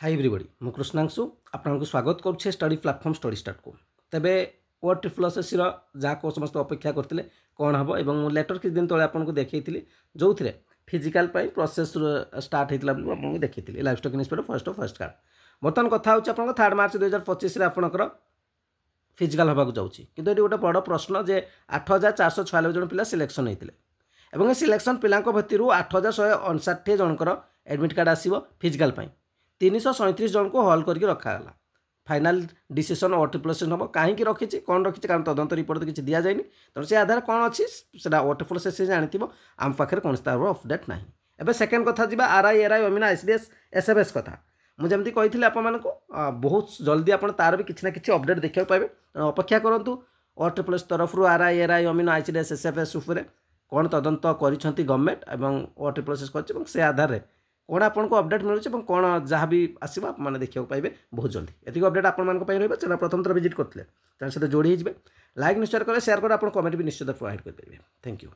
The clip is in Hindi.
हाय एवरीबॉडी मु कृष्णांशु आपको स्वागत करुच्छे स्टडी प्लाटफॉर्म स्टडी स्टार्ट को तेबे ओ ट्रिपल एसएससी जहाँ को समस्त अपेक्षा करते कौन हम और लेटर किसी दिन तले आपको देखी जो थे फिजिकाल प्रोसेस स्टार्ट होता आपको देखी life stock inspector first card बर्तमान कथा हो 3 मार्च 2025 आपंकर फिजिकाल होगा जाऊँगी किंतु ये गोटे बड़ प्रश्न जे 8496 जन पिला सिलेक्शन होते हैं सिलेक्शन पिला भितर 8159 जनकर एडमिट कार्ड आसो फिजिकाल 337 जन को हल करके रखागला फाइनाल डिसीजन ओ ट्रिपल एस हम कहीं रखी कौन रखी कारण तदंत रिपोर्ट तो किसी दि जाए तेणु से आधार कौन अच्छी से ओ ट्रिपल एस जानी आम पाखे कौन तरह अपडेट ना एवं सेकेंड कथा जी RI अमीना ICDS SFS कथा मुझे कही आपको बहुत जल्दी आप तार भी किसी ना कि अपडेट देखा पाए अपेक्षा करूँ ओ ट्रिपल एस तरफ RI अमीना ICDS SFS कौन तदंत कर गवर्नमेंट और ओ ट्रिपल एस कर आधार में कौन आपको अपडेट मिलूँ कौन जहाँ भी आसो आप देखा पाए बहुत जल्दी ये अपडेट आपको चैनल प्रथम थर विजिट करते चैनल सहित जोड़ी लाइक निश्चय करें शेयर करें आप कमेंट भी निश्चित प्रोवाइड करेंगे थैंक यू।